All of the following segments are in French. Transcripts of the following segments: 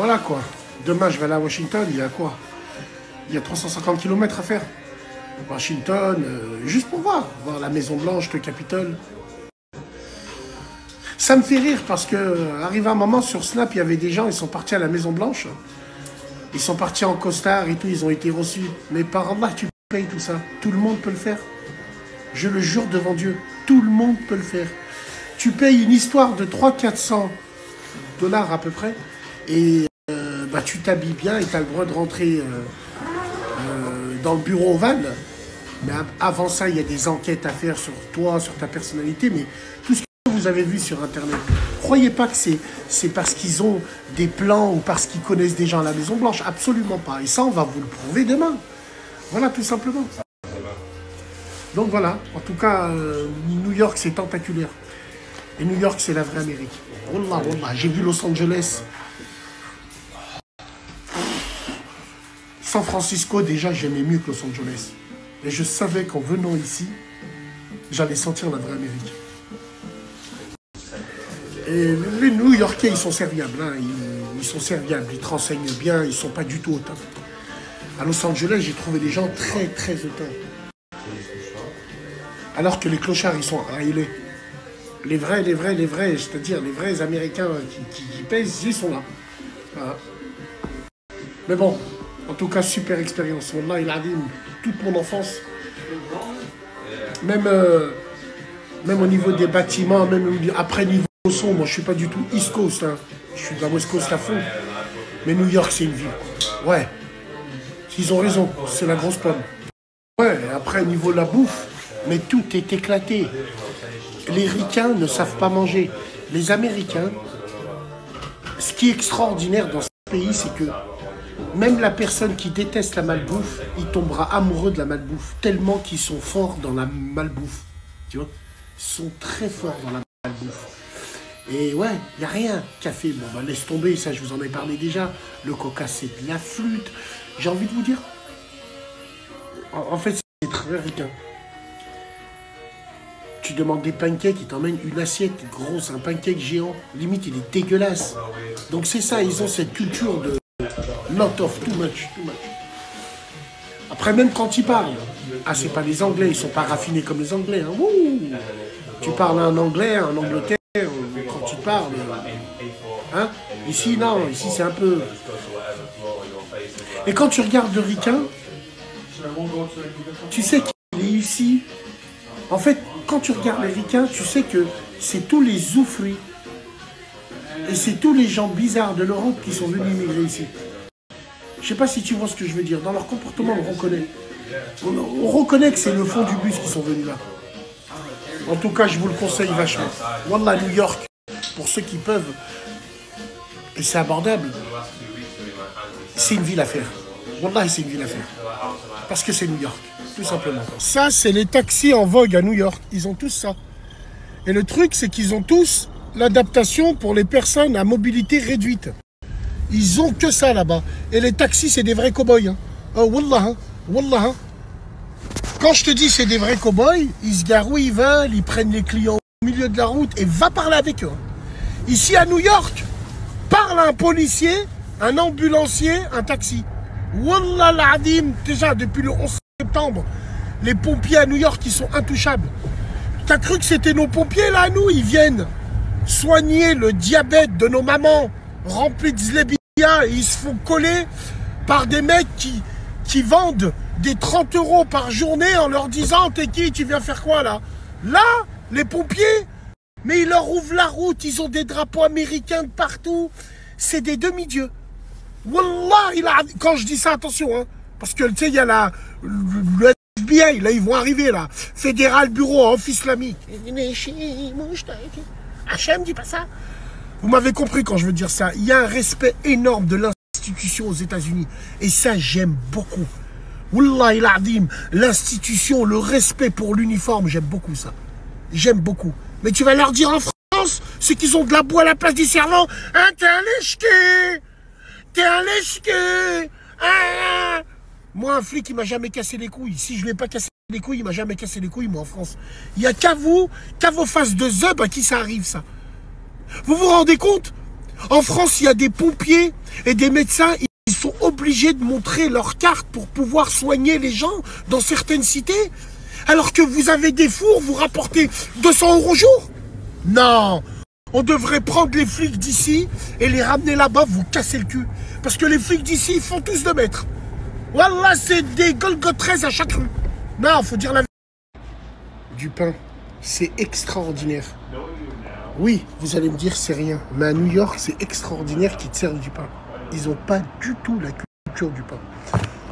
Voilà quoi. Demain, je vais aller à Washington, il y a quoi? Il y a 350 km à faire. Washington, juste pour voir la Maison Blanche, le Capitole. Ça me fait rire parce que, arrivé un moment sur Snap, il y avait des gens, ils sont partis à la Maison Blanche. Ils sont partis en costard et tout, ils ont été reçus. Mais par Allah, tu payes tout ça. Tout le monde peut le faire. Je le jure devant Dieu, tout le monde peut le faire. Tu payes une histoire de 300-400 $ à peu près, et bah, tu t'habilles bien et tu as le droit de rentrer dans le bureau ovale. Mais avant ça, il y a des enquêtes à faire sur toi, sur ta personnalité, mais tout ce que vous avez vu sur Internet, croyez pas que c'est parce qu'ils ont des plans ou parce qu'ils connaissent des gens à la Maison Blanche, absolument pas. Et ça, on va vous le prouver demain. Voilà, tout simplement. Donc voilà, en tout cas, New York, c'est tentaculaire. Et New York, c'est la vraie Amérique. Wallah, wallah, j'ai vu Los Angeles. San Francisco, déjà, j'aimais mieux que Los Angeles. Et je savais qu'en venant ici, j'allais sentir la vraie Amérique. Et les New-Yorkais, ils sont serviables. Hein. Ils sont serviables, ils te renseignent bien, ils ne sont pas du tout hautains. À Los Angeles, j'ai trouvé des gens très, très hautains. Alors que les clochards, ils sont raillés. Les vrais, c'est-à-dire les vrais Américains qui pèsent, ils sont là. Voilà. Mais bon, en tout cas, super expérience. Wallah, il a dit toute mon enfance. Même au niveau des bâtiments, même après niveau son, moi je suis pas du tout East Coast. Hein. Je suis de la West Coast à fond. Mais New York, c'est une ville. Ouais. Ils ont raison, c'est la grosse pomme. Ouais, après, au niveau de la bouffe, mais tout est éclaté. Les Ricains ne savent pas manger. Les Américains, ce qui est extraordinaire dans ce pays, c'est que même la personne qui déteste la malbouffe, il tombera amoureux de la malbouffe, tellement qu'ils sont forts dans la malbouffe. Tu vois? Ils sont très forts dans la malbouffe. Et ouais, il n'y a rien. Café, bon, bah, laisse tomber, ça je vous en ai parlé déjà. Le coca, c'est de la flûte. J'ai envie de vous dire, en fait, c'est très ricain. Tu demandes des pancakes, ils t'emmènent une assiette grosse, un pancake géant. Limite, il est dégueulasse. Donc c'est ça, ils ont cette culture de lot of, too much. Après, même quand ils parlent, ah, c'est pas les Anglais, ils sont pas raffinés comme les Anglais. Hein. Tu parles à un Anglais, en Angleterre, quand tu parles, hein. Ici, non, ici c'est un peu... Et quand tu regardes le ricain, tu sais qu'il est ici. En fait, quand tu regardes les ricains, tu sais que c'est tous les zoufris et c'est tous les gens bizarres de l'Europe qui sont venus immigrer ici. Je sais pas si tu vois ce que je veux dire. Dans leur comportement, on reconnaît. On reconnaît que c'est le fond du bus qui sont venus là. En tout cas, je vous le conseille vachement. Wallah, New York, pour ceux qui peuvent, et c'est abordable, c'est une ville à faire. Wallah, c'est une ville à faire. Parce que c'est New York, tout simplement. Ça, c'est les taxis en vogue à New York. Ils ont tous ça. Et le truc, c'est qu'ils ont tous l'adaptation pour les personnes à mobilité réduite. Ils ont que ça là-bas. Et les taxis, c'est des vrais cow-boys. Hein. Oh, wallah, hein. Wallah. Hein. Quand je te dis c'est des vrais cow-boys, ils se garent où ils veulent, ils prennent les clients au milieu de la route et va parler avec eux. Ici à New York, parle à un policier, un ambulancier, un taxi. Wallah l'Adim, déjà depuis le 11 septembre, les pompiers à New York, ils sont intouchables. T'as cru que c'était nos pompiers là, nous? Ils viennent soigner le diabète de nos mamans remplis de zlébia et ils se font coller par des mecs qui vendent des 30 € par journée en leur disant t'es qui, tu viens faire quoi là? Là, les pompiers, mais ils leur ouvrent la route, ils ont des drapeaux américains de partout, c'est des demi-dieux. Wallah, quand je dis ça, attention, hein, parce que tu sais, il y a le FBI, là, ils vont arriver là, Fédéral Bureau of Islamique. Hachem, dis pas ça. Vous m'avez compris quand je veux dire ça. Il y a un respect énorme de l'institution aux États-Unis. Et ça, j'aime beaucoup. Wallah il adim, l'institution, le respect pour l'uniforme, j'aime beaucoup ça. J'aime beaucoup. Mais tu vas leur dire en France, c'est qu'ils ont de la boue à la place du cerveau. Hein, t'es un lèche-queue. T'es un lèche-queue. Ah. Moi, un flic, il m'a jamais cassé les couilles. Si je ne lui ai pas cassé les couilles, il m'a jamais cassé les couilles, moi, en France. Il n'y a qu'à vous, qu'à vos faces de zeub à qui ça arrive, ça. Vous vous rendez compte? En France, il y a des pompiers et des médecins, ils sont obligés de montrer leur carte pour pouvoir soigner les gens dans certaines cités. Alors que vous avez des fours, vous rapportez 200 € au jour. Non, on devrait prendre les flics d'ici et les ramener là-bas, vous casser le cul. Parce que les flics d'ici, ils font tous 2 mètres. Voilà, c'est des Golgoth 13 à chaque rue. Non, faut dire la vérité. Du pain, c'est extraordinaire. Oui, vous allez me dire c'est rien, mais à New York, c'est extraordinaire qu'ils te servent du pain. Ils n'ont pas du tout la culture du pain.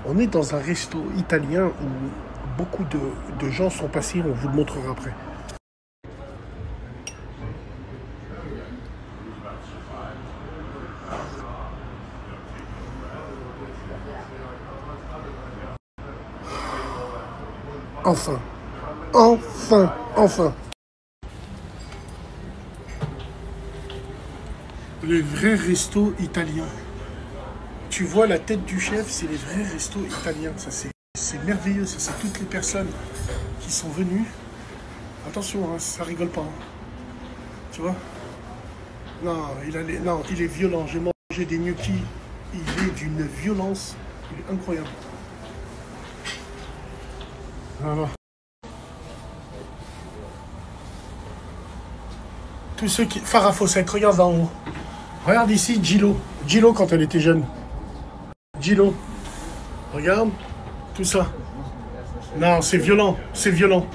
On est dans un resto italien où beaucoup de gens sont passés, on vous le montrera après. Enfin, enfin, enfin. Les vrais restos italiens. Tu vois la tête du chef, c'est les vrais restos italiens. Ça, c'est merveilleux. Ça, c'est toutes les personnes qui sont venues. Attention, hein, ça rigole pas. Hein. Tu vois? Non, il est violent. J'ai mangé des gnocchis. Il est d'une violence. Il est incroyable. Voilà. Tous ceux qui... Farah Fawcett, regarde en haut. Regarde ici, Gillo. Gillo quand elle était jeune. Gillo. Regarde. Tout ça. Non, c'est violent. C'est violent.